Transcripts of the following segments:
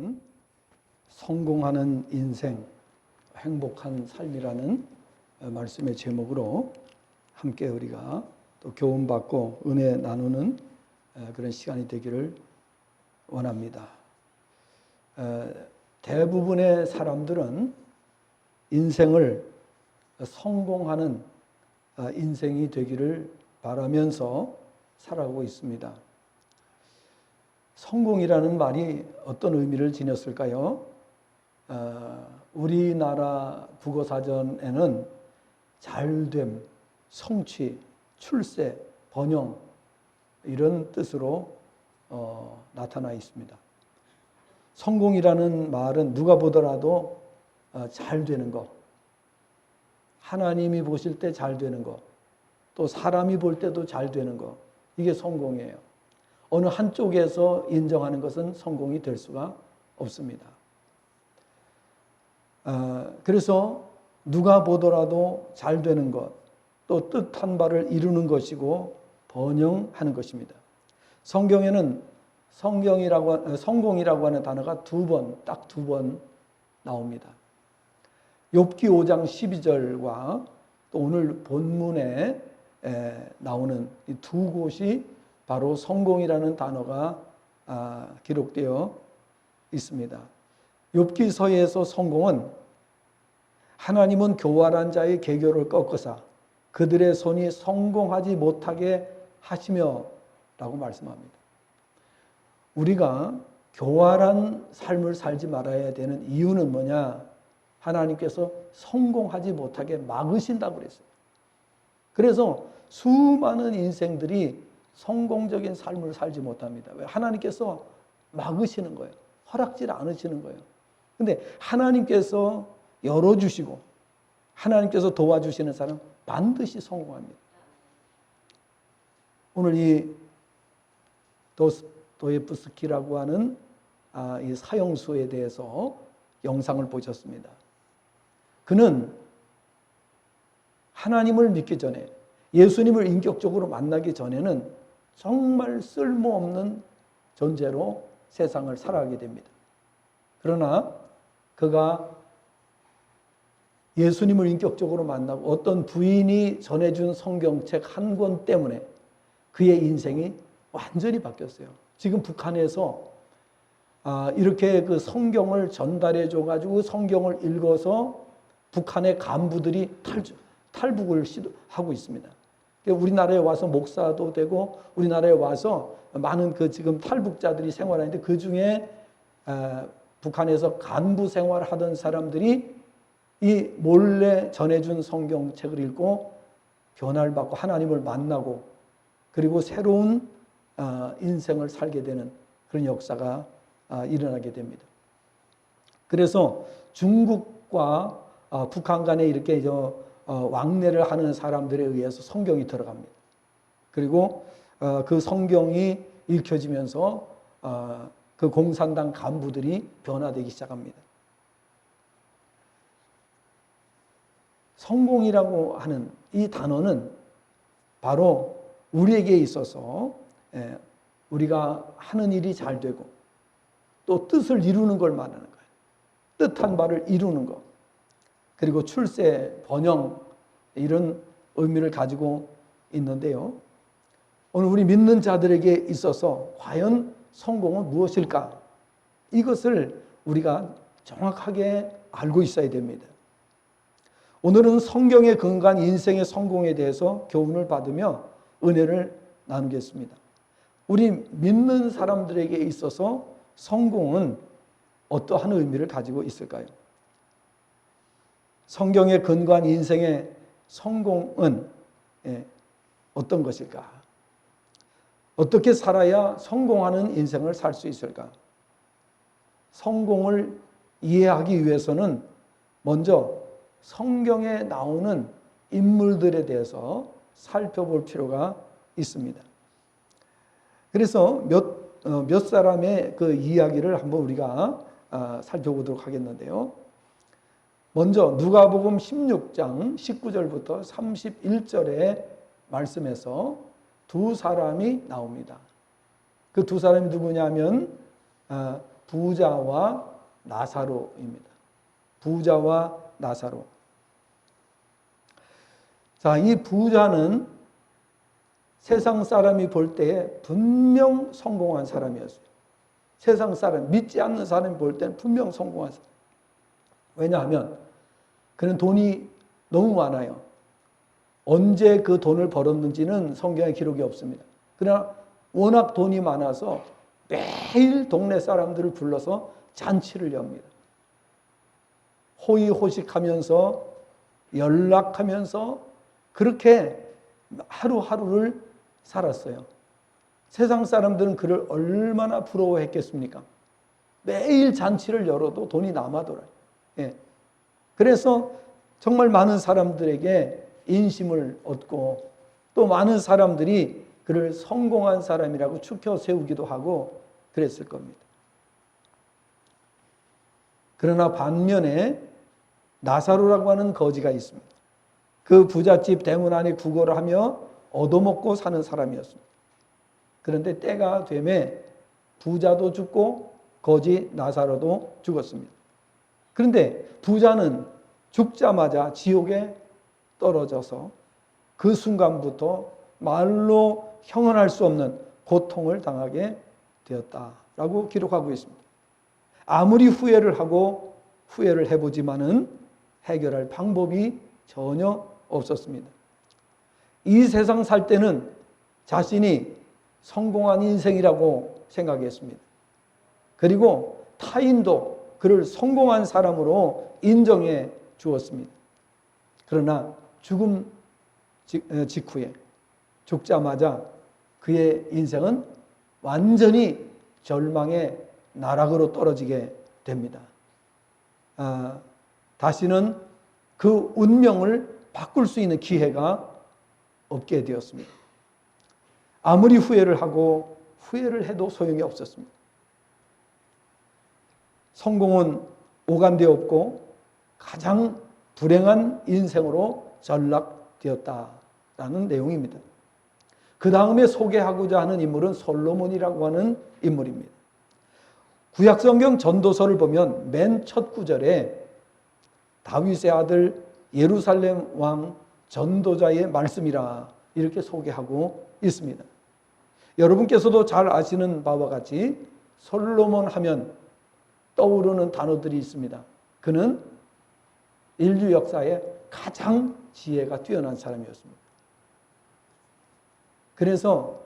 오늘은 성공하는 인생, 행복한 삶이라는 말씀의 제목으로 함께 우리가 또 교훈받고 은혜 나누는 그런 시간이 되기를 원합니다. 대부분의 사람들은 인생을 성공하는 인생이 되기를 바라면서 살아가고 있습니다. 성공이라는 말이 어떤 의미를 지녔을까요? 우리나라 국어사전에는 잘됨, 성취, 출세, 번영 이런 뜻으로 나타나 있습니다. 성공이라는 말은 누가 보더라도 잘 되는 것, 하나님이 보실 때 잘 되는 것, 또 사람이 볼 때도 잘 되는 것, 이게 성공이에요. 어느 한쪽에서 인정하는 것은 성공이 될 수가 없습니다. 그래서 누가 보더라도 잘 되는 것, 또 뜻한 바를 이루는 것이고 번영하는 것입니다. 성경에는 성공이라고 하는 단어가 딱 두 번 나옵니다. 욥기 5장 12절과 또 오늘 본문에 나오는 이 두 곳이 바로 성공이라는 단어가 기록되어 있습니다. 욥기서에서 성공은 하나님은 교활한 자의 계교를 꺾으사 그들의 손이 성공하지 못하게 하시며 라고 말씀합니다. 우리가 교활한 삶을 살지 말아야 되는 이유는 뭐냐? 하나님께서 성공하지 못하게 막으신다고 그랬어요. 그래서 수많은 인생들이 성공적인 삶을 살지 못합니다. 왜? 하나님께서 막으시는 거예요. 허락지 않으시는 거예요. 근데 하나님께서 열어주시고 하나님께서 도와주시는 사람 반드시 성공합니다. 오늘 이 도stoyevsky라고 하는 이 사형수에 대해서 영상을 보셨습니다. 그는 하나님을 믿기 전에, 예수님을 인격적으로 만나기 전에는 정말 쓸모없는 존재로 세상을 살아가게 됩니다. 그러나 그가 예수님을 인격적으로 만나고 어떤 부인이 전해준 성경책 한 권 때문에 그의 인생이 완전히 바뀌었어요. 지금 북한에서 이렇게 그 성경을 전달해 줘가지고 성경을 읽어서 북한의 간부들이 탈북을 하고 있습니다. 우리나라에 와서 목사도 되고 우리나라에 와서 많은 그 지금 탈북자들이 생활하는데 그 중에 북한에서 간부 생활을 하던 사람들이 이 몰래 전해준 성경책을 읽고 변화를 받고 하나님을 만나고 그리고 새로운 인생을 살게 되는 그런 역사가 일어나게 됩니다. 그래서 중국과 북한 간에 이렇게 왕래를 하는 사람들에 의해서 성경이 들어갑니다. 그리고 그 성경이 읽혀지면서 그 공산당 간부들이 변화되기 시작합니다. 성공이라고 하는 이 단어는 바로 우리에게 있어서 우리가 하는 일이 잘 되고 또 뜻을 이루는 걸 말하는 거예요. 뜻한 바를 이루는 것. 그리고 출세, 번영 이런 의미를 가지고 있는데요. 오늘 우리 믿는 자들에게 있어서 과연 성공은 무엇일까? 이것을 우리가 정확하게 알고 있어야 됩니다. 오늘은 성경에 근거한 인생의 성공에 대해서 교훈을 받으며 은혜를 나누겠습니다. 우리 믿는 사람들에게 있어서 성공은 어떠한 의미를 가지고 있을까요? 성경에 근거한 인생의 성공은 어떤 것일까? 어떻게 살아야 성공하는 인생을 살 수 있을까? 성공을 이해하기 위해서는 먼저 성경에 나오는 인물들에 대해서 살펴볼 필요가 있습니다. 그래서 몇 사람의 그 이야기를 한번 우리가 살펴보도록 하겠는데요. 먼저 누가복음 16장 19절부터 31절의 말씀에서 두 사람이 나옵니다. 그 두 사람이 누구냐면 부자와 나사로입니다. 부자와 나사로. 자, 이 부자는 세상 사람이 볼 때에 분명 성공한 사람이었어요. 세상 사람, 믿지 않는 사람이 볼 때는 분명 성공한 사람. 왜냐하면 그는 돈이 너무 많아요. 언제 그 돈을 벌었는지는 성경에 기록이 없습니다. 그러나 워낙 돈이 많아서 매일 동네 사람들을 불러서 잔치를 엽니다. 호의호식하면서 연락하면서 그렇게 하루하루를 살았어요. 세상 사람들은 그를 얼마나 부러워했겠습니까? 매일 잔치를 열어도 돈이 남아돌아요. 예. 그래서 정말 많은 사람들에게 인심을 얻고 또 많은 사람들이 그를 성공한 사람이라고 추켜 세우기도 하고 그랬을 겁니다. 그러나 반면에 나사로라고 하는 거지가 있습니다. 그 부잣집 대문 안에 구걸을 하며 얻어먹고 사는 사람이었습니다. 그런데 때가 되매 부자도 죽고 거지 나사로도 죽었습니다. 그런데 부자는 죽자마자 지옥에 떨어져서 그 순간부터 말로 형언할 수 없는 고통을 당하게 되었다라고 기록하고 있습니다. 아무리 후회를 하고 후회를 해보지만은 해결할 방법이 전혀 없었습니다. 이 세상 살 때는 자신이 성공한 인생이라고 생각했습니다. 그리고 타인도 그를 성공한 사람으로 인정해 주었습니다. 그러나 죽음 직후에 죽자마자 그의 인생은 완전히 절망의 나락으로 떨어지게 됩니다. 다시는 그 운명을 바꿀 수 있는 기회가 없게 되었습니다. 아무리 후회를 하고 후회를 해도 소용이 없었습니다. 성공은 오간데 없고 가장 불행한 인생으로 전락되었다라는 내용입니다. 그 다음에 소개하고자 하는 인물은 솔로몬이라고 하는 인물입니다. 구약성경 전도서를 보면 맨 첫 구절에 다윗의 아들 예루살렘 왕 전도자의 말씀이라 이렇게 소개하고 있습니다. 여러분께서도 잘 아시는 바와 같이 솔로몬 하면 떠오르는 단어들이 있습니다. 그는 인류 역사에 가장 지혜가 뛰어난 사람이었습니다. 그래서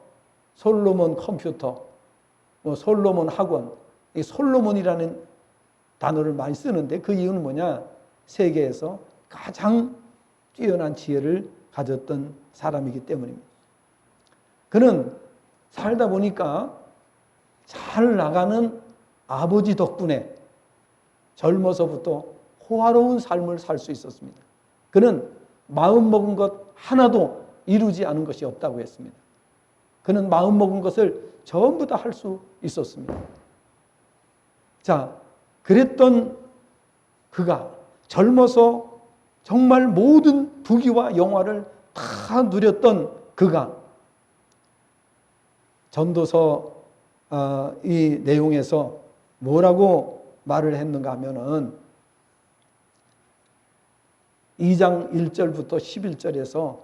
솔로몬 컴퓨터, 솔로몬 학원, 이 솔로몬이라는 단어를 많이 쓰는데 그 이유는 뭐냐? 세계에서 가장 뛰어난 지혜를 가졌던 사람이기 때문입니다. 그는 살다 보니까 잘 나가는 아버지 덕분에 젊어서부터 호화로운 삶을 살 수 있었습니다. 그는 마음먹은 것 하나도 이루지 않은 것이 없다고 했습니다. 그는 마음먹은 것을 전부 다 할 수 있었습니다. 자, 그랬던 그가 젊어서 정말 모든 부귀와 영화를 다 누렸던 그가 전도서 이 내용에서 뭐라고 말을 했는가 하면은 2장 1절부터 11절에서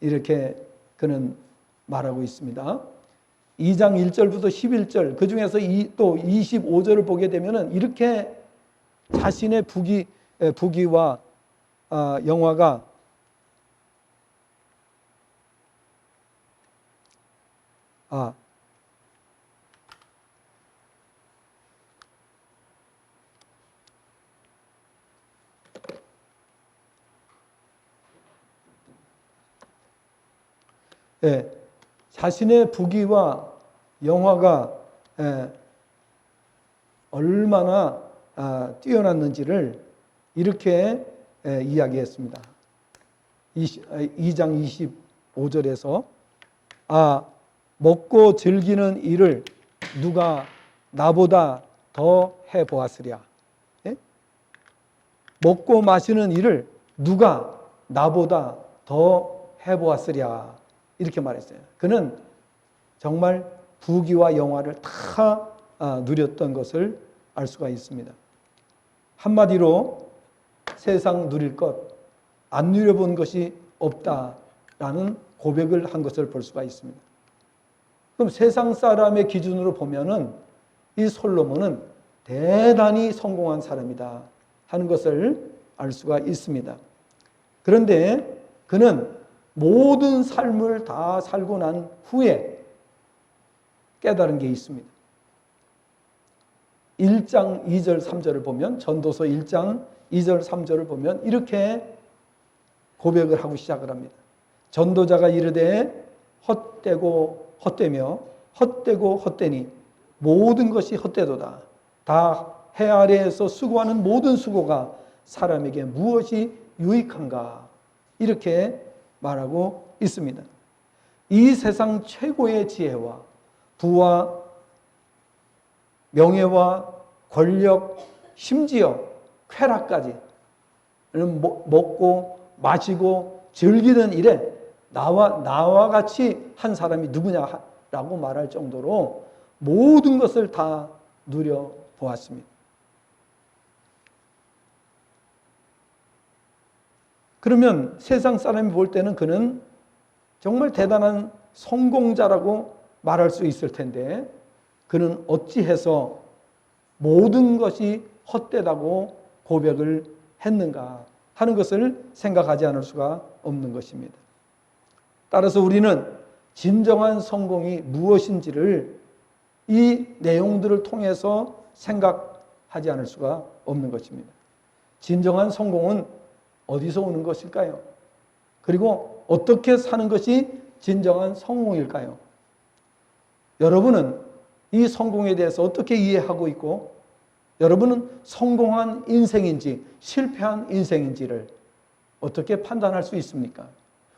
이렇게 그는 말하고 있습니다. 2장 1절부터 11절 그 중에서 또 25절을 보게 되면은 이렇게 자신의 부귀와 영화가 자신의 부귀와 영화가 얼마나 뛰어났는지를 이렇게 이야기했습니다. 2장 25절에서 먹고 즐기는 일을 누가 나보다 더 해보았으랴. 먹고 마시는 일을 누가 나보다 더 해보았으랴. 이렇게 말했어요. 그는 정말 부귀와 영화를 다 누렸던 것을 알 수가 있습니다. 한마디로 세상 누릴 것, 안 누려본 것이 없다라는 고백을 한 것을 볼 수가 있습니다. 그럼 세상 사람의 기준으로 보면은 이 솔로몬은 대단히 성공한 사람이다 하는 것을 알 수가 있습니다. 그런데 그는 모든 삶을 다 살고 난 후에 깨달은 게 있습니다. 1장 2절 3절을 보면, 전도서 1장 2절 3절을 보면 이렇게 고백을 하고 시작을 합니다. 전도자가 이르되 헛되고 헛되며 헛되고 헛되니 모든 것이 헛되도다. 다 해 아래에서 수고하는 모든 수고가 사람에게 무엇이 유익한가, 이렇게 말하고 있습니다. 이 세상 최고의 지혜와 부와 명예와 권력, 심지어 쾌락까지 먹고 마시고 즐기는 일에 나와 같이 한 사람이 누구냐라고 말할 정도로 모든 것을 다 누려보았습니다. 그러면 세상 사람이 볼 때는 그는 정말 대단한 성공자라고 말할 수 있을 텐데, 그는 어찌해서 모든 것이 헛되다고 고백을 했는가 하는 것을 생각하지 않을 수가 없는 것입니다. 따라서 우리는 진정한 성공이 무엇인지를 이 내용들을 통해서 생각하지 않을 수가 없는 것입니다. 진정한 성공은 어디서 오는 것일까요? 그리고 어떻게 사는 것이 진정한 성공일까요? 여러분은 이 성공에 대해서 어떻게 이해하고 있고, 여러분은 성공한 인생인지 실패한 인생인지를 어떻게 판단할 수 있습니까?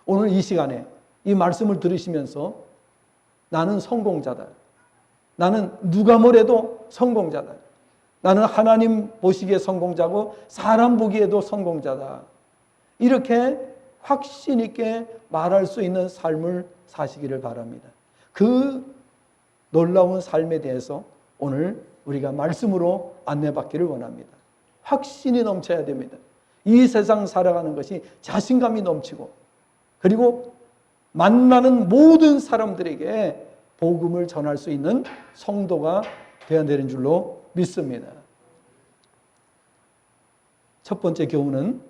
오늘 이 시간에 이 말씀을 들으시면서 나는 성공자다, 나는 누가 뭐래도 성공자다, 나는 하나님 보시기에 성공자고 사람 보기에도 성공자다, 이렇게 확신 있게 말할 수 있는 삶을 사시기를 바랍니다. 그 놀라운 삶에 대해서 오늘 우리가 말씀으로 안내받기를 원합니다. 확신이 넘쳐야 됩니다. 이 세상 살아가는 것이 자신감이 넘치고, 그리고 만나는 모든 사람들에게 복음을 전할 수 있는 성도가 되어야 되는 줄로 믿습니다. 첫 번째 교훈은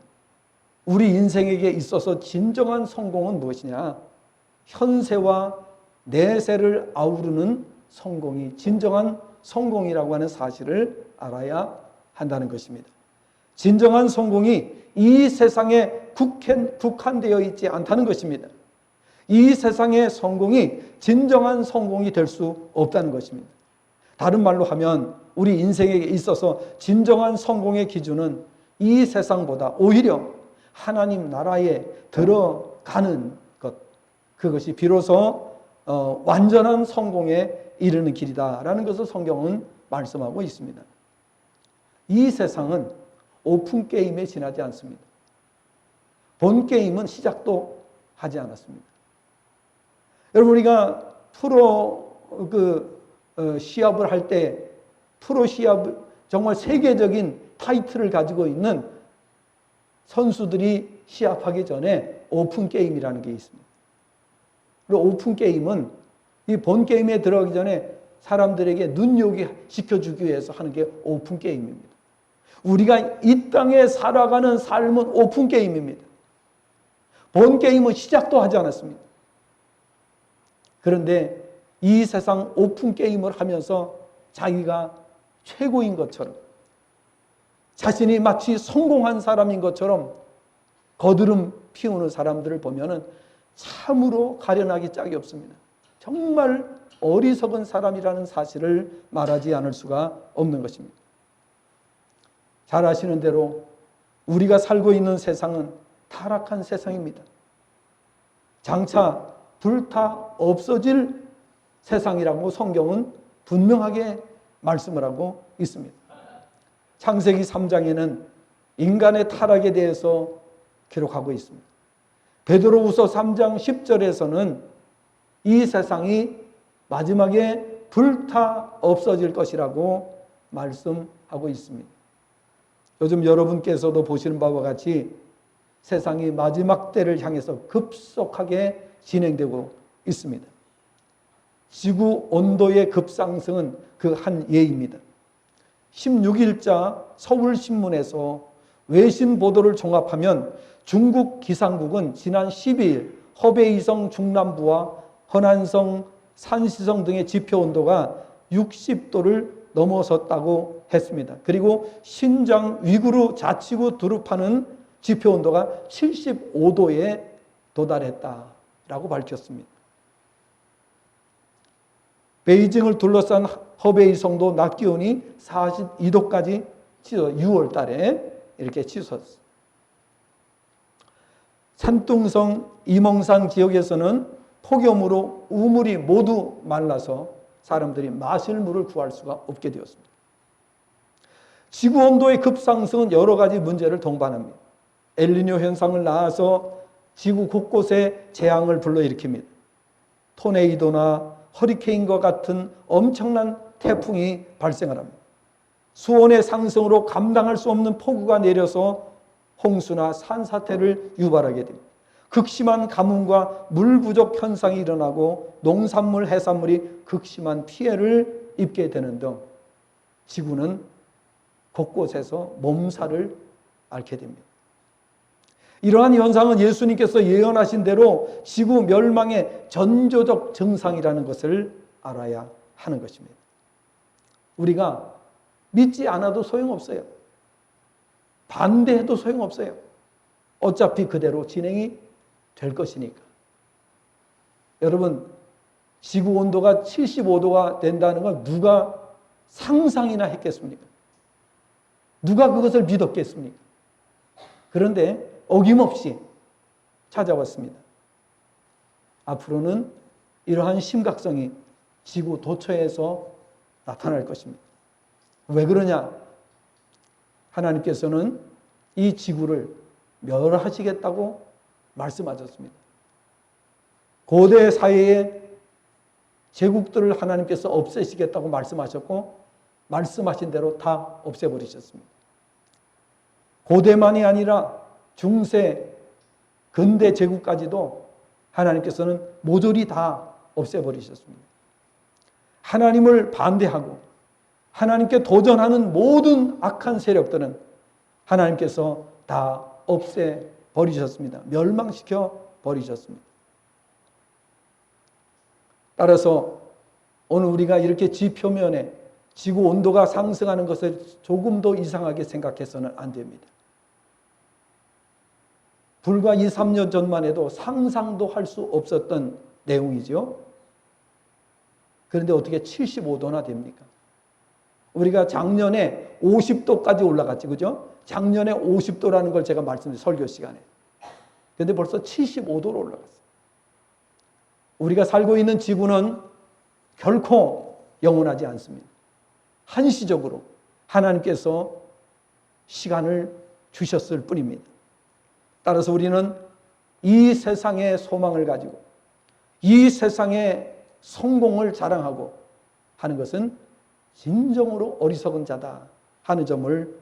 우리 인생에게 있어서 진정한 성공은 무엇이냐? 현세와 내세를 아우르는 성공이 진정한 성공이라고 하는 사실을 알아야 한다는 것입니다. 진정한 성공이 이 세상에 국한되어 있지 않다는 것입니다. 이 세상의 성공이 진정한 성공이 될 수 없다는 것입니다. 다른 말로 하면 우리 인생에게 있어서 진정한 성공의 기준은 이 세상보다 오히려 하나님 나라에 들어가는 것, 그것이 비로소 완전한 성공에 이르는 길이다라는 것을 성경은 말씀하고 있습니다. 이 세상은 오픈 게임에 지나지 않습니다. 본 게임은 시작도 하지 않았습니다. 여러분, 우리가 프로 시합을 할 때, 프로 시합, 정말 세계적인 타이틀을 가지고 있는 선수들이 시합하기 전에 오픈 게임이라는 게 있습니다. 그리고 오픈 게임은 이 본 게임에 들어가기 전에 사람들에게 눈요기 시켜주기 위해서 하는 게 오픈 게임입니다. 우리가 이 땅에 살아가는 삶은 오픈 게임입니다. 본 게임은 시작도 하지 않았습니다. 그런데 이 세상 오픈 게임을 하면서 자기가 최고인 것처럼, 자신이 마치 성공한 사람인 것처럼 거드름 피우는 사람들을 보면은 참으로 가련하기 짝이 없습니다. 정말 어리석은 사람이라는 사실을 말하지 않을 수가 없는 것입니다. 잘 아시는 대로 우리가 살고 있는 세상은 타락한 세상입니다. 장차 불타 없어질 세상이라고 성경은 분명하게 말씀을 하고 있습니다. 창세기 3장에는 인간의 타락에 대해서 기록하고 있습니다. 베드로후서 3장 10절에서는 이 세상이 마지막에 불타 없어질 것이라고 말씀하고 있습니다. 요즘 여러분께서도 보시는 바와 같이 세상이 마지막 때를 향해서 급속하게 진행되고 있습니다. 지구 온도의 급상승은 그 한 예입니다. 16일자 서울신문에서 외신 보도를 종합하면 중국 기상국은 지난 12일 허베이성 중남부와 허난성, 산시성 등의 지표 온도가 60도를 넘어섰다고 했습니다. 그리고 신장 위구르 자치구 두루파는 지표 온도가 75도에 도달했다라고 밝혔습니다. 베이징을 둘러싼 허베이성도 낮 기온이 42도까지 치솟 6월 달에 이렇게 치솟았습니다. 산둥성 이몽산 지역에서는 폭염으로 우물이 모두 말라서 사람들이 마실 물을 구할 수가 없게 되었습니다. 지구 온도의 급상승은 여러 가지 문제를 동반합니다. 엘니뇨 현상을 낳아서 지구 곳곳에 재앙을 불러일으킵니다. 토네이도나 허리케인과 같은 엄청난 태풍이 발생을 합니다. 수온의 상승으로 감당할 수 없는 폭우가 내려서 홍수나 산사태를 유발하게 됩니다. 극심한 가뭄과 물 부족 현상이 일어나고 농산물, 해산물이 극심한 피해를 입게 되는 등 지구는 곳곳에서 몸살을 앓게 됩니다. 이러한 현상은 예수님께서 예언하신 대로 지구 멸망의 전조적 증상이라는 것을 알아야 하는 것입니다. 우리가 믿지 않아도 소용없어요. 반대해도 소용없어요. 어차피 그대로 진행이 될 것이니까. 여러분, 지구 온도가 75도가 된다는 걸 누가 상상이나 했겠습니까? 누가 그것을 믿었겠습니까? 그런데 어김없이 찾아왔습니다. 앞으로는 이러한 심각성이 지구 도처에서 나타날 것입니다. 왜 그러냐? 하나님께서는 이 지구를 멸하시겠다고 말씀하셨습니다. 고대 사회의 제국들을 하나님께서 없애시겠다고 말씀하셨고 말씀하신 대로 다 없애버리셨습니다. 고대만이 아니라 중세, 근대 제국까지도 하나님께서는 모조리 다 없애버리셨습니다. 하나님을 반대하고 하나님께 도전하는 모든 악한 세력들은 하나님께서 다 없애버리셨습니다. 멸망시켜 버리셨습니다. 따라서 오늘 우리가 이렇게 지표면에 지구 온도가 상승하는 것을 조금도 이상하게 생각해서는 안 됩니다. 불과 2, 3년 전만 해도 상상도 할 수 없었던 내용이죠. 그런데 어떻게 75도나 됩니까? 우리가 작년에 50도까지 올라갔지, 그죠? 작년에 50도라는 걸 제가 말씀드린 설교 시간에. 그런데 벌써 75도로 올라갔어요. 우리가 살고 있는 지구는 결코 영원하지 않습니다. 한시적으로 하나님께서 시간을 주셨을 뿐입니다. 따라서 우리는 이 세상의 소망을 가지고 이 세상의 성공을 자랑하고 하는 것은 진정으로 어리석은 자다 하는 점을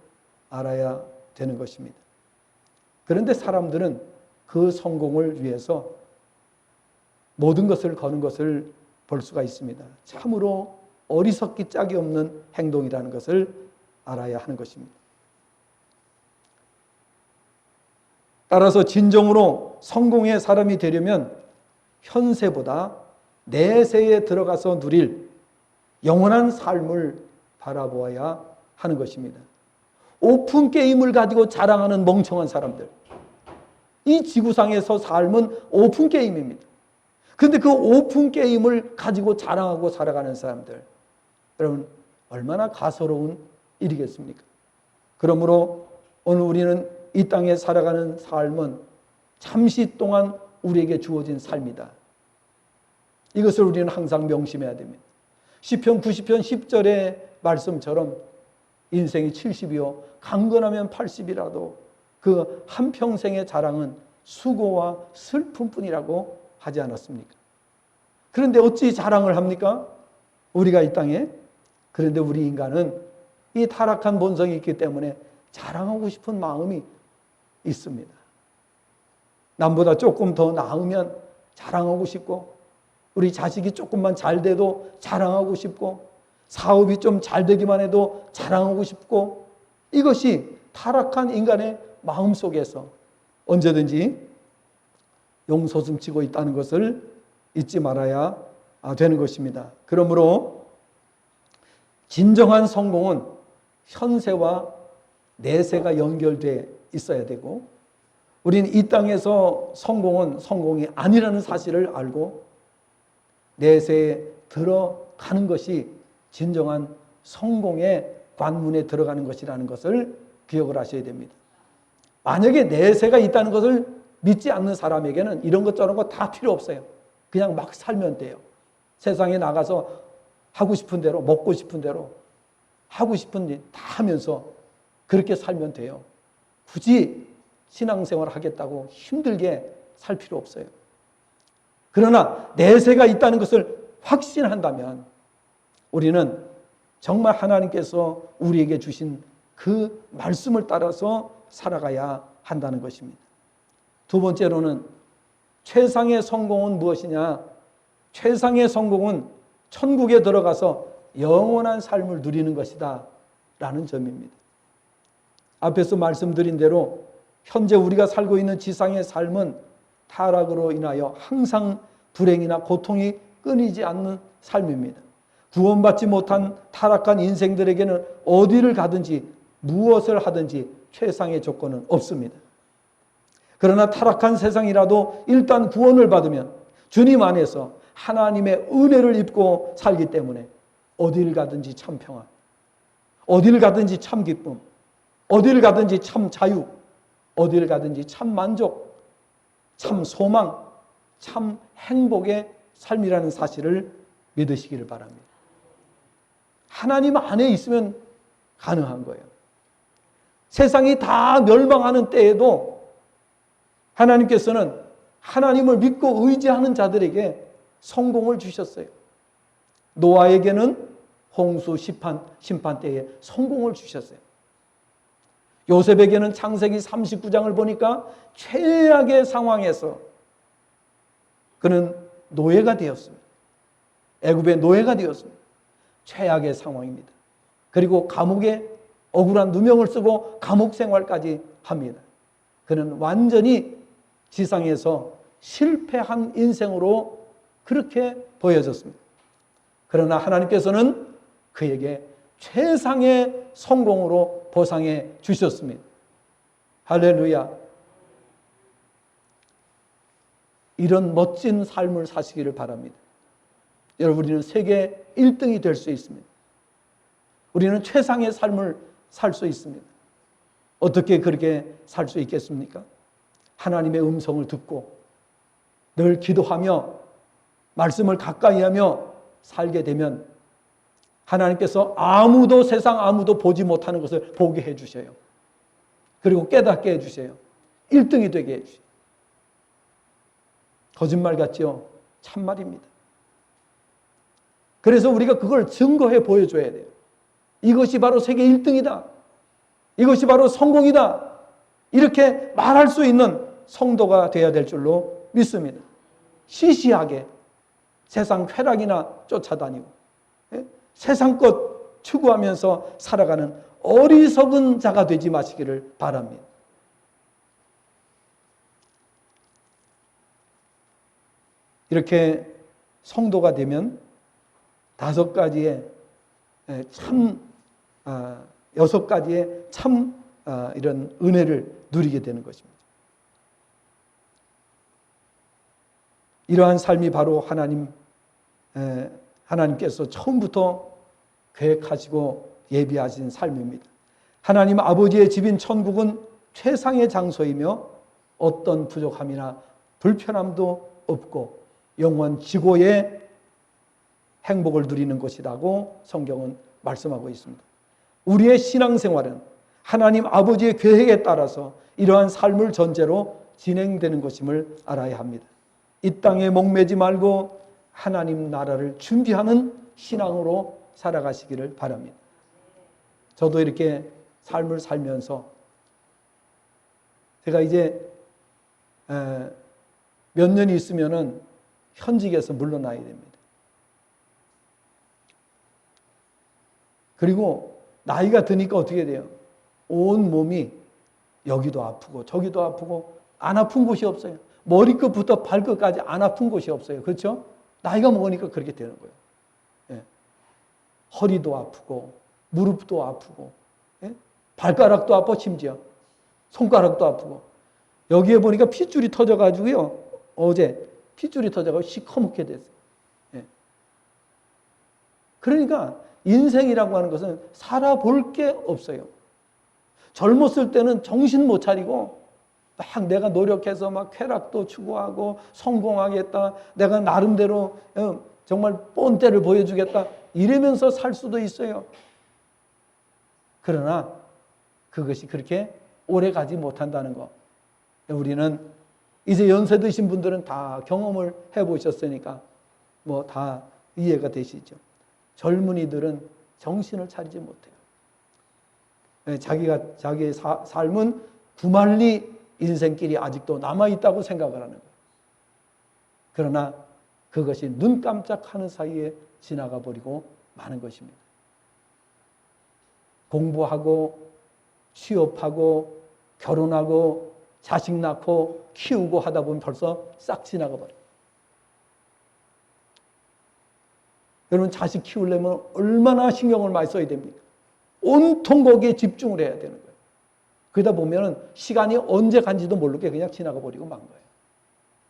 알아야 되는 것입니다. 그런데 사람들은 그 성공을 위해서 모든 것을 거는 것을 볼 수가 있습니다. 참으로 어리석기 짝이 없는 행동이라는 것을 알아야 하는 것입니다. 따라서 진정으로 성공의 사람이 되려면 현세보다 내세에 들어가서 누릴 영원한 삶을 바라보아야 하는 것입니다. 오픈 게임을 가지고 자랑하는 멍청한 사람들. 이 지구상에서 삶은 오픈 게임입니다. 그런데 그 오픈 게임을 가지고 자랑하고 살아가는 사람들, 여러분 얼마나 가소로운 일이겠습니까? 그러므로 오늘 우리는 이 땅에 살아가는 삶은 잠시 동안 우리에게 주어진 삶이다. 이것을 우리는 항상 명심해야 됩니다. 시편 90편 10절의 말씀처럼 인생이 70이요 강건하면 80이라도 그 한평생의 자랑은 수고와 슬픔뿐이라고 하지 않았습니까? 그런데 어찌 자랑을 합니까? 우리가 이 땅에. 그런데 우리 인간은 이 타락한 본성이 있기 때문에 자랑하고 싶은 마음이 있습니다. 남보다 조금 더 나으면 자랑하고 싶고, 우리 자식이 조금만 잘 돼도 자랑하고 싶고, 사업이 좀 잘 되기만 해도 자랑하고 싶고, 이것이 타락한 인간의 마음 속에서 언제든지 용솟음치고 있다는 것을 잊지 말아야 되는 것입니다. 그러므로 진정한 성공은 현세와 내세가 연결되어 있어야 되고, 우리는 이 땅에서 성공은 성공이 아니라는 사실을 알고 내세에 들어가는 것이 진정한 성공의 관문에 들어가는 것이라는 것을 기억을 하셔야 됩니다. 만약에 내세가 있다는 것을 믿지 않는 사람에게는 이런 것 저런 거 다 필요 없어요. 그냥 막 살면 돼요. 세상에 나가서 하고 싶은 대로, 먹고 싶은 대로, 하고 싶은 일 다 하면서 그렇게 살면 돼요. 굳이 신앙생활 하겠다고 힘들게 살 필요 없어요. 그러나 내세가 있다는 것을 확신한다면 우리는 정말 하나님께서 우리에게 주신 그 말씀을 따라서 살아가야 한다는 것입니다. 두 번째로는 최상의 성공은 무엇이냐? 최상의 성공은 천국에 들어가서 영원한 삶을 누리는 것이다 라는 점입니다. 앞에서 말씀드린 대로 현재 우리가 살고 있는 지상의 삶은 타락으로 인하여 항상 불행이나 고통이 끊이지 않는 삶입니다. 구원받지 못한 타락한 인생들에게는 어디를 가든지 무엇을 하든지 최상의 조건은 없습니다. 그러나 타락한 세상이라도 일단 구원을 받으면 주님 안에서 하나님의 은혜를 입고 살기 때문에 어디를 가든지 참 평안, 어디를 가든지 참 기쁨, 어디를 가든지 참 자유, 어디를 가든지 참 만족, 참 소망, 참 행복의 삶이라는 사실을 믿으시기를 바랍니다. 하나님 안에 있으면 가능한 거예요. 세상이 다 멸망하는 때에도 하나님께서는 하나님을 믿고 의지하는 자들에게 성공을 주셨어요. 노아에게는 홍수 심판 때에 성공을 주셨어요. 요셉에게는 창세기 39장을 보니까 최악의 상황에서 그는 노예가 되었습니다. 애굽의 노예가 되었습니다. 최악의 상황입니다. 그리고 감옥에 억울한 누명을 쓰고 감옥 생활까지 합니다. 그는 완전히 지상에서 실패한 인생으로 그렇게 보여졌습니다. 그러나 하나님께서는 그에게 최상의 성공으로 보상해 주셨습니다. 할렐루야. 이런 멋진 삶을 사시기를 바랍니다. 여러분, 우리는 세계 1등이 될 수 있습니다. 우리는 최상의 삶을 살 수 있습니다. 어떻게 그렇게 살 수 있겠습니까? 하나님의 음성을 듣고 늘 기도하며 말씀을 가까이 하며 살게 되면 하나님께서 세상 아무도 보지 못하는 것을 보게 해주셔요. 그리고 깨닫게 해주셔요. 1등이 되게 해주셔요. 거짓말 같죠? 참말입니다. 그래서 우리가 그걸 증거해 보여줘야 돼요. 이것이 바로 세계 1등이다. 이것이 바로 성공이다. 이렇게 말할 수 있는 성도가 되어야 될 줄로 믿습니다. 시시하게 세상 쾌락이나 쫓아다니고 세상 것 추구하면서 살아가는 어리석은 자가 되지 마시기를 바랍니다. 이렇게 성도가 되면 5가지의 참 6가지의 참 이런 은혜를 누리게 되는 것입니다. 이러한 삶이 바로 하나님께서 처음부터 계획하시고 예비하신 삶입니다. 하나님 아버지의 집인 천국은 최상의 장소이며 어떤 부족함이나 불편함도 없고 영원 지고의 행복을 누리는 것이라고 성경은 말씀하고 있습니다. 우리의 신앙생활은 하나님 아버지의 계획에 따라서 이러한 삶을 전제로 진행되는 것임을 알아야 합니다. 이 땅에 목매지 말고 하나님 나라를 준비하는 신앙으로 살아가시기를 바랍니다. 저도 이렇게 삶을 살면서 제가 이제 몇 년이 있으면은 현직에서 물러나야 됩니다. 그리고 나이가 드니까 어떻게 돼요? 온 몸이 여기도 아프고 저기도 아프고 안 아픈 곳이 없어요. 머리끝부터 발끝까지 안 아픈 곳이 없어요. 그렇죠? 나이가 먹으니까 그렇게 되는 거예요. 예. 허리도 아프고 무릎도 아프고 예? 발가락도 아파 심지어 손가락도 아프고 여기에 보니까 핏줄이 터져가지고요. 어제 핏줄이 터져가지고 시커멓게 됐어요. 예. 그러니까 인생이라고 하는 것은 살아볼 게 없어요. 젊었을 때는 정신 못 차리고 막 내가 노력해서 막 쾌락도 추구하고 성공하겠다. 내가 나름대로 정말 본때를 보여주겠다. 이러면서 살 수도 있어요. 그러나 그것이 그렇게 오래 가지 못한다는 거. 우리는 이제 연세 드신 분들은 다 경험을 해보셨으니까 뭐 다 이해가 되시죠. 젊은이들은 정신을 차리지 못해요. 자기의 삶은 구만리 인생길이 아직도 남아있다고 생각을 하는 거예요. 그러나 그것이 눈 깜짝하는 사이에 지나가 버리고 마는 것입니다. 공부하고 취업하고 결혼하고 자식 낳고 키우고 하다 보면 벌써 싹 지나가 버려요. 여러분 자식 키우려면 얼마나 신경을 많이 써야 됩니까? 온통 거기에 집중을 해야 되는 거예요. 그러다 보면 시간이 언제 간지도 모르게 그냥 지나가 버리고 만 거예요.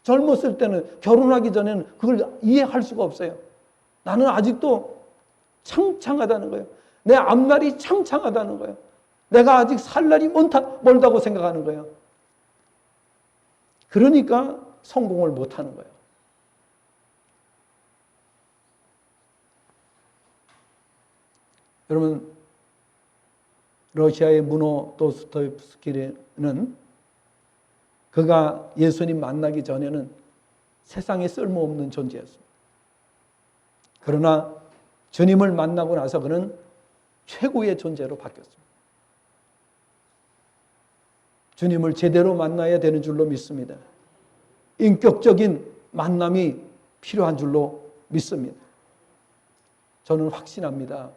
젊었을 때는 결혼하기 전에는 그걸 이해할 수가 없어요. 나는 아직도 창창하다는 거예요. 내 앞날이 창창하다는 거예요. 내가 아직 살 날이 멀다고 생각하는 거예요. 그러니까 성공을 못하는 거예요. 여러분 러시아의 무노 도스토옙스키는 그가 예수님 만나기 전에는 세상에 쓸모없는 존재였습니다. 그러나 주님을 만나고 나서 그는 최고의 존재로 바뀌었습니다. 주님을 제대로 만나야 되는 줄로 믿습니다. 인격적인 만남이 필요한 줄로 믿습니다. 저는 확신합니다.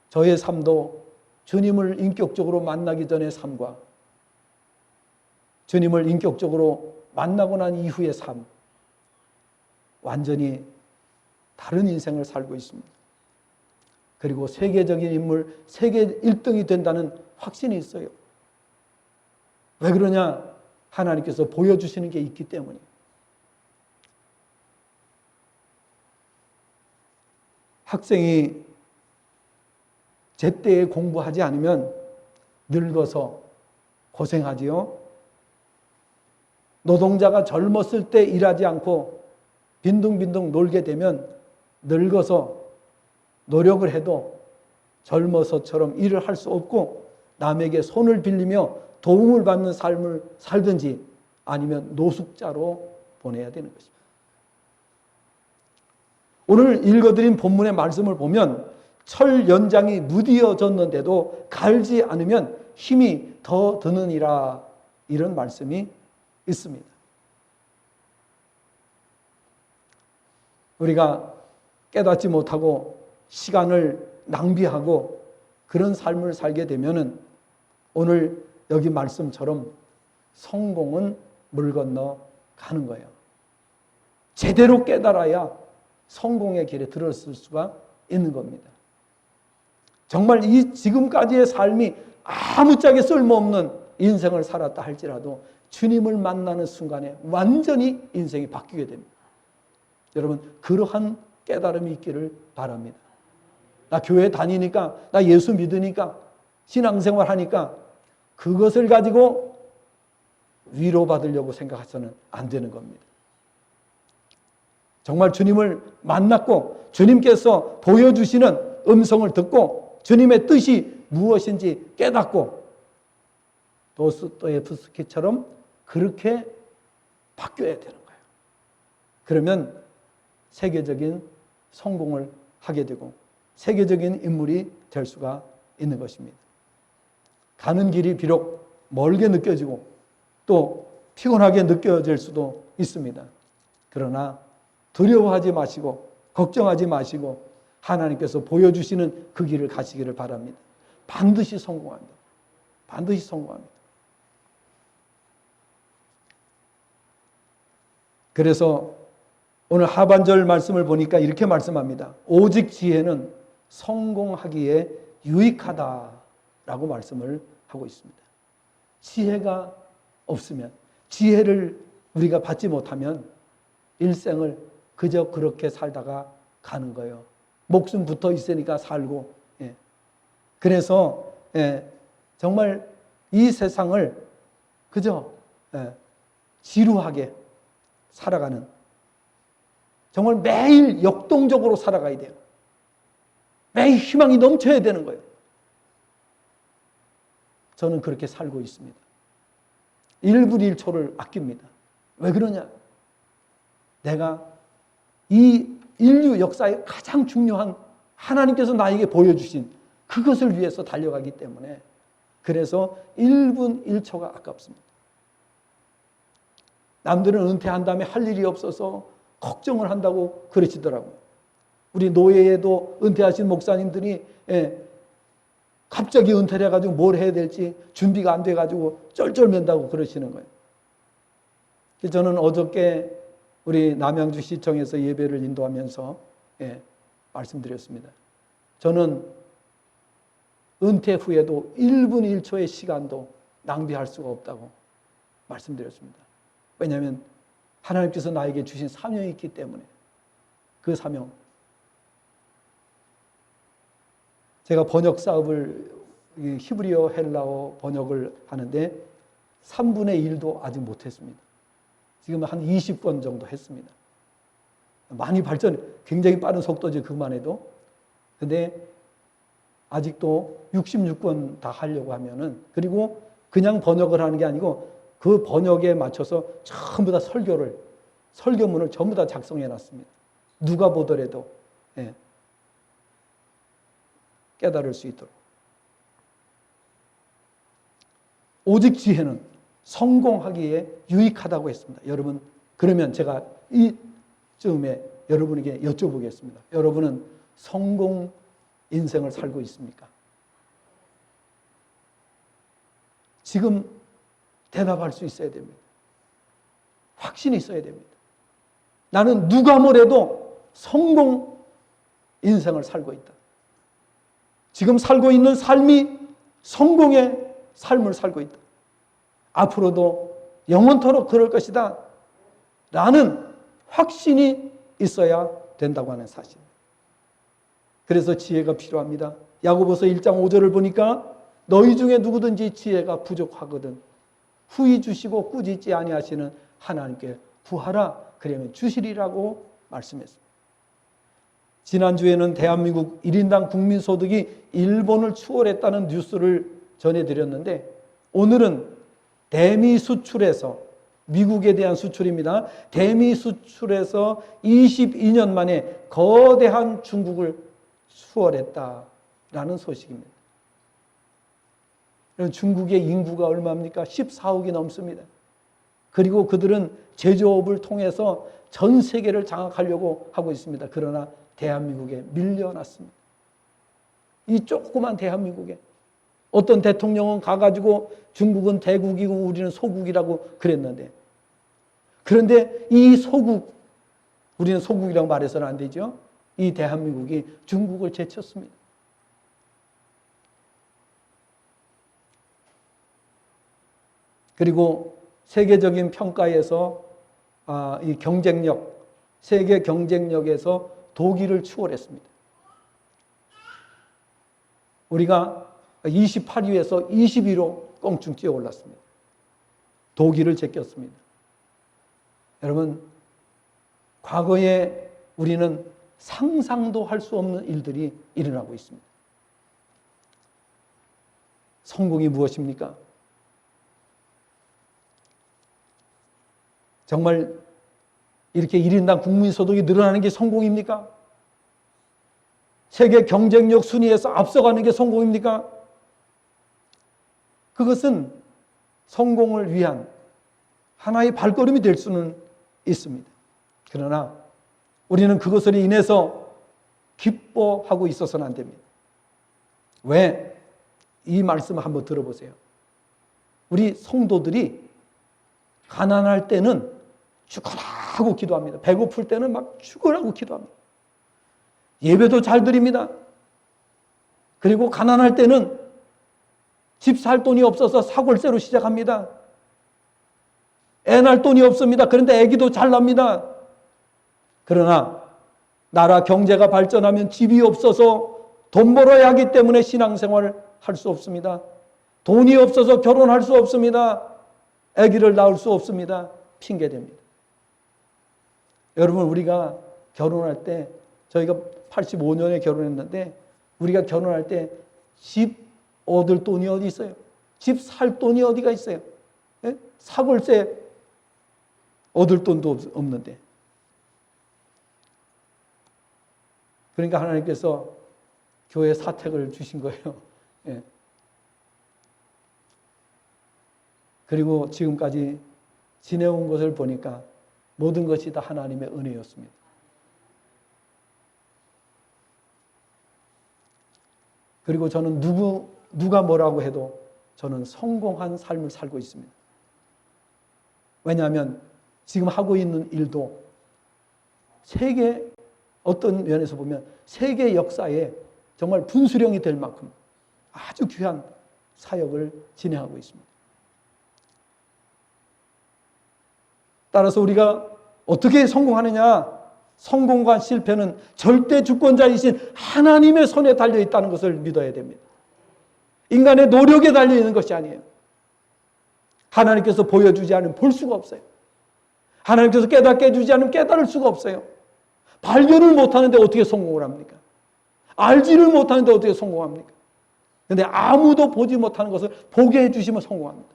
저의 삶도 주님을 인격적으로 만나기 전의 삶과 주님을 인격적으로 만나고 난 이후의 삶, 완전히 다른 인생을 살고 있습니다. 그리고 세계적인 인물, 세계 1등이 된다는 확신이 있어요. 왜 그러냐? 하나님께서 보여주시는 게 있기 때문이에요. 학생이 제때에 공부하지 않으면 늙어서 고생하지요. 노동자가 젊었을 때 일하지 않고 빈둥빈둥 놀게 되면 늙어서 노력을 해도 젊어서처럼 일을 할 수 없고 남에게 손을 빌리며 도움을 받는 삶을 살든지 아니면 노숙자로 보내야 되는 것입니다. 오늘 읽어드린 본문의 말씀을 보면 철 연장이 무디어졌는데도 갈지 않으면 힘이 더 드느니라, 이런 말씀이 있습니다. 우리가 깨닫지 못하고 시간을 낭비하고 그런 삶을 살게 되면은 오늘 여기 말씀처럼 성공은 물 건너 가는 거예요. 제대로 깨달아야 성공의 길에 들었을 수가 있는 겁니다. 정말 이 지금까지의 삶이 아무짝에 쓸모없는 인생을 살았다 할지라도 주님을 만나는 순간에 완전히 인생이 바뀌게 됩니다. 여러분, 그러한 깨달음이 있기를 바랍니다. 나 교회 다니니까, 나 예수 믿으니까, 신앙생활 하니까 그것을 가지고 위로받으려고 생각해서는 안 되는 겁니다. 정말 주님을 만났고 주님께서 보여주시는 음성을 듣고 주님의 뜻이 무엇인지 깨닫고 도스토옙스키처럼 그렇게 바뀌어야 되는 거예요. 그러면 세계적인 성공을 하게 되고 세계적인 인물이 될 수가 있는 것입니다. 가는 길이 비록 멀게 느껴지고 또 피곤하게 느껴질 수도 있습니다. 그러나 두려워하지 마시고 걱정하지 마시고 하나님께서 보여주시는 그 길을 가시기를 바랍니다. 반드시 성공합니다. 반드시 성공합니다. 그래서 오늘 하반절 말씀을 보니까 이렇게 말씀합니다. 오직 지혜는 성공하기에 유익하다라고 말씀을 하고 있습니다. 지혜가 없으면, 지혜를 우리가 받지 못하면 일생을 그저 그렇게 살다가 가는 거예요. 목숨 붙어 있으니까 살고. 그래서 정말 이 세상을 그저 지루하게 살아가는, 정말 매일 역동적으로 살아가야 돼요. 매일 희망이 넘쳐야 되는 거예요. 저는 그렇게 살고 있습니다. 1분 1초를 아낍니다. 왜 그러냐? 내가 이 인류 역사의 가장 중요한 하나님께서 나에게 보여주신 그것을 위해서 달려가기 때문에 그래서 1분 1초가 아깝습니다. 남들은 은퇴한 다음에 할 일이 없어서 걱정을 한다고 그러시더라고요. 우리 노예에도 은퇴하신 목사님들이 갑자기 은퇴를 해가지고 뭘 해야 될지 준비가 안 돼가지고 쩔쩔맨다고 그러시는 거예요. 저는 어저께 우리 남양주 시청에서 예배를 인도하면서 말씀드렸습니다. 저는 은퇴 후에도 1분 1초의 시간도 낭비할 수가 없다고 말씀드렸습니다. 왜냐하면 하나님께서 나에게 주신 사명이 있기 때문에 그 사명, 제가 번역 사업을 히브리어 헬라어 번역을 하는데 3분의 1도 아직 못했습니다. 지금 한 20권 정도 했습니다. 많이 굉장히 빠른 속도죠, 그만 해도. 근데 아직도 66권 다 하려고 하면은, 그리고 그냥 번역을 하는 게 아니고 그 번역에 맞춰서 전부 다 설교문을 전부 다 작성해 놨습니다. 누가 보더라도 깨달을 수 있도록. 오직 지혜는 성공하기에 유익하다고 했습니다. 여러분, 그러면 제가 이쯤에 여러분에게 여쭤보겠습니다. 여러분은 성공 인생을 살고 있습니까? 지금 대답할 수 있어야 됩니다. 확신이 있어야 됩니다. 나는 누가 뭐래도 성공 인생을 살고 있다. 지금 살고 있는 삶이 성공의 삶을 살고 있다. 앞으로도 영원토록 그럴 것이다. 라는 확신이 있어야 된다고 하는 사실. 그래서 지혜가 필요합니다. 야고보서 1장 5절을 보니까 너희 중에 누구든지 지혜가 부족하거든 후히 주시고 꾸짖지 아니하시는 하나님께 구하라. 그러면 주시리라고 말씀했습니다. 지난주에는 대한민국 1인당 국민소득이 일본을 추월했다는 뉴스를 전해드렸는데 오늘은 대미 수출에서, 미국에 대한 수출입니다. 대미 수출에서 22년 만에 거대한 중국을 추월했다라는 소식입니다. 중국의 인구가 얼마입니까? 14억이 넘습니다. 그리고 그들은 제조업을 통해서 전 세계를 장악하려고 하고 있습니다. 그러나 대한민국에 밀려났습니다. 이 조그만 대한민국에 어떤 대통령은 가가지고 중국은 대국이고 우리는 소국이라고 그랬는데, 그런데 이 소국, 우리는 소국이라고 말해서는 안 되죠. 이 대한민국이 중국을 제쳤습니다. 그리고 세계적인 평가에서 이 경쟁력, 세계 경쟁력에서 독일을 추월했습니다. 우리가 28위에서 20위로 껑충 뛰어 올랐습니다. 독일을 제꼈습니다. 여러분, 과거에 우리는 상상도 할 수 없는 일들이 일어나고 있습니다. 성공이 무엇입니까? 정말 이렇게 1인당 국민소득이 늘어나는 게 성공입니까? 세계 경쟁력 순위에서 앞서가는 게 성공입니까? 그것은 성공을 위한 하나의 발걸음이 될 수는 있습니다. 그러나 우리는 그것으로 인해서 기뻐하고 있어서는 안 됩니다. 왜? 이 말씀을 한번 들어보세요. 우리 성도들이 가난할 때는 죽으라고 기도합니다. 배고플 때는 막 죽으라고 기도합니다. 예배도 잘 드립니다. 그리고 가난할 때는 집 살 돈이 없어서 사골세로 시작합니다. 애 낳을 돈이 없습니다. 그런데 아기도 잘 납니다. 그러나 나라 경제가 발전하면 집이 없어서 돈 벌어야 하기 때문에 신앙생활을 할 수 없습니다. 돈이 없어서 결혼할 수 없습니다. 아기를 낳을 수 없습니다. 핑계됩니다. 여러분, 우리가 결혼할 때, 저희가 85년에 결혼했는데 우리가 결혼할 때 집 얻을 돈이 어디 있어요? 집 살 돈이 어디가 있어요? 예? 사골세 얻을 돈도 없는데. 그러니까 하나님께서 교회 사택을 주신 거예요. 예. 그리고 지금까지 지내온 것을 보니까 모든 것이 다 하나님의 은혜였습니다. 그리고 저는 누가 뭐라고 해도 저는 성공한 삶을 살고 있습니다. 왜냐하면 지금 하고 있는 일도 세계, 어떤 면에서 보면 세계 역사에 정말 분수령이 될 만큼 아주 귀한 사역을 진행하고 있습니다. 따라서 우리가 어떻게 성공하느냐? 성공과 실패는 절대 주권자이신 하나님의 손에 달려 있다는 것을 믿어야 됩니다. 인간의 노력에 달려 있는 것이 아니에요. 하나님께서 보여주지 않으면 볼 수가 없어요. 하나님께서 깨닫게 해주지 않으면 깨달을 수가 없어요. 발견을 못하는데 어떻게 성공을 합니까? 알지를 못하는데 어떻게 성공합니까? 그런데 아무도 보지 못하는 것을 보게 해주시면 성공합니다.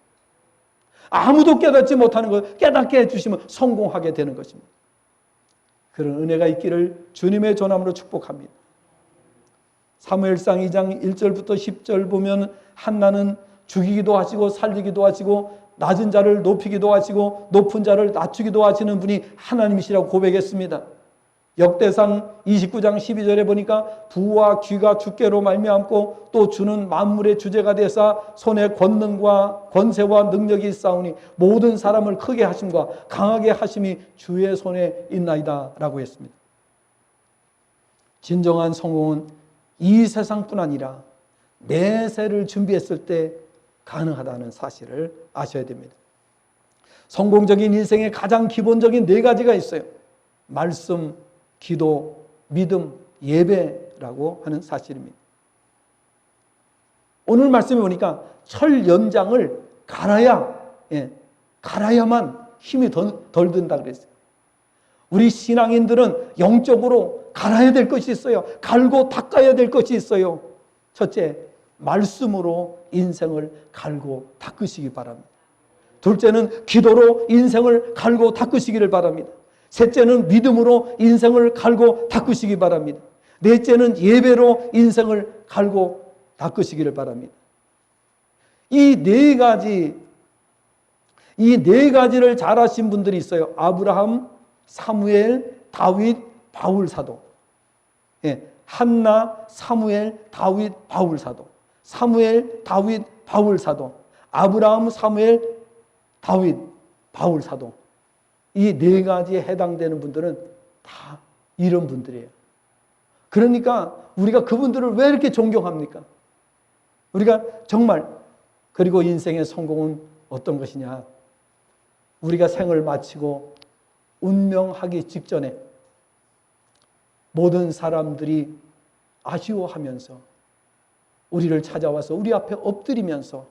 아무도 깨닫지 못하는 것을 깨닫게 해주시면 성공하게 되는 것입니다. 그런 은혜가 있기를 주님의 전함으로 축복합니다. 사무엘상 2장 1절부터 10절 보면 한나는 죽이기도 하시고 살리기도 하시고 낮은 자를 높이기도 하시고 높은 자를 낮추기도 하시는 분이 하나님이시라고 고백했습니다. 역대상 29장 12절에 보니까 부와 귀가 주께로 말미암고 또 주는 만물의 주제가 되사 손에 권능과 권세와 능력이 있사오니 모든 사람을 크게 하심과 강하게 하심이 주의 손에 있나이다 라고 했습니다. 진정한 성공은 이 세상뿐 아니라 내세를 준비했을 때 가능하다는 사실을 아셔야 됩니다. 성공적인 인생의 가장 기본적인 4가지가 있어요. 말씀, 기도, 믿음, 예배라고 하는 사실입니다. 오늘 말씀에 보니까 철 연장을 갈아야만 힘이 덜 든다 그랬어요. 우리 신앙인들은 영적으로 갈아야 될 것이 있어요. 갈고 닦아야 될 것이 있어요. 첫째, 말씀으로 인생을 갈고 닦으시기 바랍니다. 둘째는 기도로 인생을 갈고 닦으시기를 바랍니다. 셋째는 믿음으로 인생을 갈고 닦으시기 바랍니다. 넷째는 예배로 인생을 갈고 닦으시기를 바랍니다. 이 네 가지를 잘하신 분들이 있어요. 아브라함, 사무엘, 다윗, 바울 사도. 한나, 사무엘, 다윗, 바울 사도. 사무엘, 다윗, 바울 사도. 아브라함, 사무엘, 다윗, 바울 사도. 이 4가지에 해당되는 분들은 다 이런 분들이에요. 그러니까 우리가 그분들을 왜 이렇게 존경합니까? 우리가 정말, 그리고 인생의 성공은 어떤 것이냐? 우리가 생을 마치고 운명하기 직전에 모든 사람들이 아쉬워하면서 우리를 찾아와서 우리 앞에 엎드리면서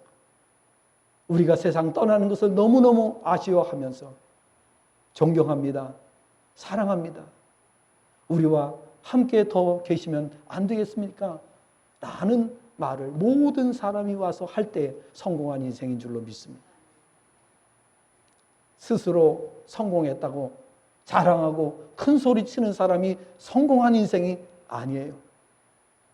우리가 세상 떠나는 것을 너무너무 아쉬워하면서 존경합니다. 사랑합니다. 우리와 함께 더 계시면 안 되겠습니까? 라는 말을 모든 사람이 와서 할 때 성공한 인생인 줄로 믿습니다. 스스로 성공했다고 자랑하고 큰 소리 치는 사람이 성공한 인생이 아니에요.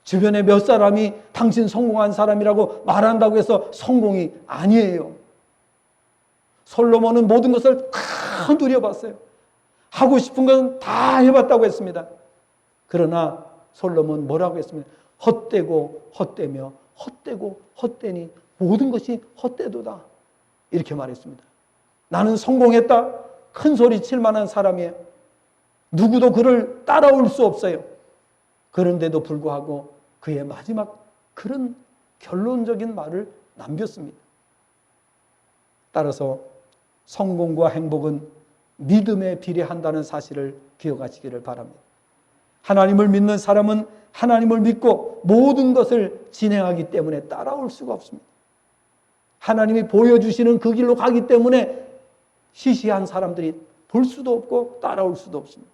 주변에 몇 사람이 당신 성공한 사람이라고 말한다고 해서 성공이 아니에요. 솔로몬은 모든 것을 다 누려봤어요. 하고 싶은 건 다 해봤다고 했습니다. 그러나 솔로몬 뭐라고 했습니까? 헛되고 헛되며 헛되고 헛되니 모든 것이 헛되도다. 이렇게 말했습니다. 나는 성공했다. 큰 소리 칠 만한 사람이에요. 누구도 그를 따라올 수 없어요. 그런데도 불구하고 그의 마지막 그런 결론적인 말을 남겼습니다. 따라서 성공과 행복은 믿음에 비례한다는 사실을 기억하시기를 바랍니다. 하나님을 믿는 사람은 하나님을 믿고 모든 것을 진행하기 때문에 따라올 수가 없습니다. 하나님이 보여주시는 그 길로 가기 때문에 시시한 사람들이 볼 수도 없고 따라올 수도 없습니다.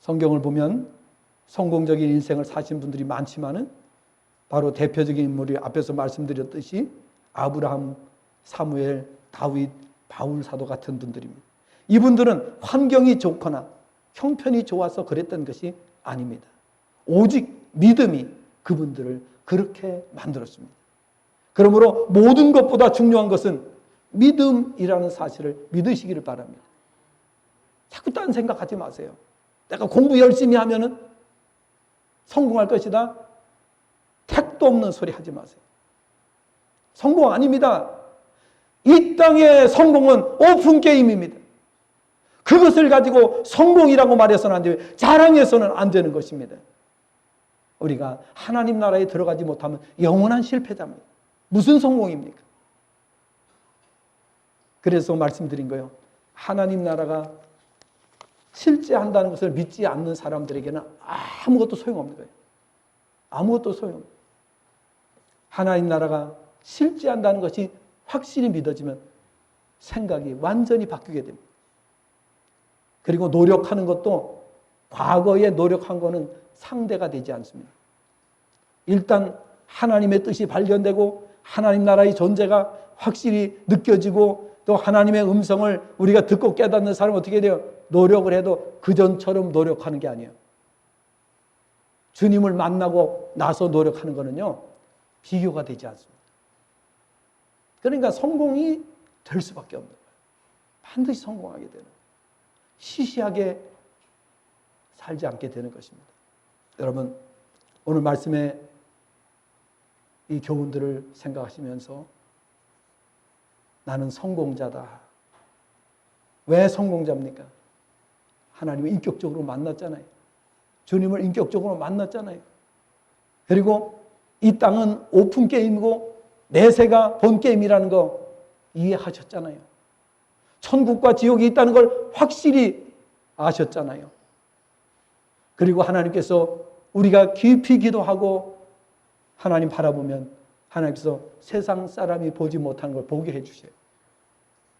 성경을 보면 성공적인 인생을 사신 분들이 많지만은 바로 대표적인 인물이 앞에서 말씀드렸듯이 아브라함, 사무엘, 다윗, 바울 사도 같은 분들입니다. 이분들은 환경이 좋거나 형편이 좋아서 그랬던 것이 아닙니다. 오직 믿음이 그분들을 그렇게 만들었습니다. 그러므로 모든 것보다 중요한 것은 믿음이라는 사실을 믿으시기를 바랍니다. 자꾸 딴 생각하지 마세요. 내가 공부 열심히 하면은 성공할 것이다. 택도 없는 소리 하지 마세요. 성공 아닙니다. 이 땅의 성공은 오픈 게임입니다. 그것을 가지고 성공이라고 말해서는 안 돼요. 자랑해서는 안 되는 것입니다. 우리가 하나님 나라에 들어가지 못하면 영원한 실패자입니다. 무슨 성공입니까? 그래서 말씀드린 거예요. 하나님 나라가 실제한다는 것을 믿지 않는 사람들에게는 아무것도 소용없는 거예요. 아무것도 소용없어요. 하나님 나라가 실제한다는 것이 확실히 믿어지면 생각이 완전히 바뀌게 됩니다. 그리고 노력하는 것도 과거에 노력한 거는 상대가 되지 않습니다. 일단 하나님의 뜻이 발견되고 하나님 나라의 존재가 확실히 느껴지고 또 하나님의 음성을 우리가 듣고 깨닫는 사람은 어떻게 돼요? 노력을 해도 그전처럼 노력하는 게 아니에요. 주님을 만나고 나서 노력하는 거는요, 비교가 되지 않습니다. 그러니까 성공이 될 수밖에 없는 거예요. 반드시 성공하게 되는 거예요. 시시하게 살지 않게 되는 것입니다. 여러분, 오늘 말씀의 이 교훈들을 생각하시면서 나는 성공자다. 왜 성공자입니까? 하나님을 인격적으로 만났잖아요. 주님을 인격적으로 만났잖아요. 그리고 이 땅은 오픈 게임이고 내세가 본 게임이라는 거 이해하셨잖아요. 천국과 지옥이 있다는 걸 확실히 아셨잖아요. 그리고 하나님께서 우리가 깊이 기도하고 하나님 바라보면 하나님께서 세상 사람이 보지 못하는 걸 보게 해주세요.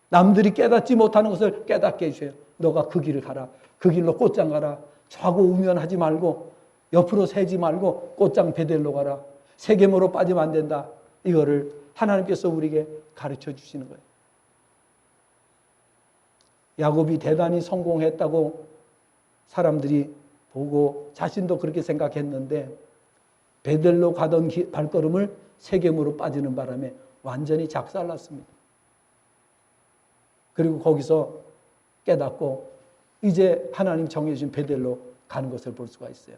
남들이 깨닫지 못하는 것을 깨닫게 해주세요. 너가 그 길을 가라. 그 길로 꽃장 가라. 좌고우면하지 말고 옆으로 세지 말고 꽃장 베델로 가라. 세겜으로 빠지면 안 된다. 이거를 하나님께서 우리에게 가르쳐 주시는 거예요. 야곱이 대단히 성공했다고 사람들이 보고 자신도 그렇게 생각했는데 베델로 가던 발걸음을 세겜으로 빠지는 바람에 완전히 작살났습니다. 그리고 거기서 깨닫고 이제 하나님 정해주신 베델로 가는 것을 볼 수가 있어요.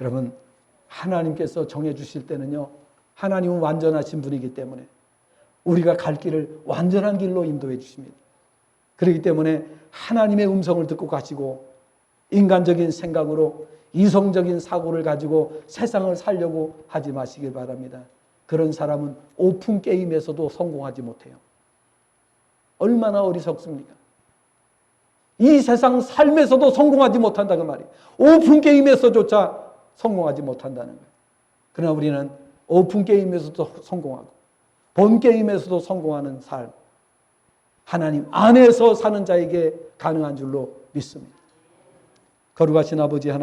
여러분, 하나님께서 정해주실 때는요, 하나님은 완전하신 분이기 때문에 우리가 갈 길을 완전한 길로 인도해 주십니다. 그렇기 때문에 하나님의 음성을 듣고 가시고 인간적인 생각으로 이성적인 사고를 가지고 세상을 살려고 하지 마시길 바랍니다. 그런 사람은 오픈 게임에서도 성공하지 못해요. 얼마나 어리석습니까? 이 세상 삶에서도 성공하지 못한다 그 말이에요. 오픈 게임에서조차 성공하지 못한다는 거예요. 그러나 우리는 오픈 게임에서도 성공하고 본 게임에서도 성공하는 삶, 하나님 안에서 사는 자에게 가능한 줄로 믿습니다. 거룩하신 아버지 하나님,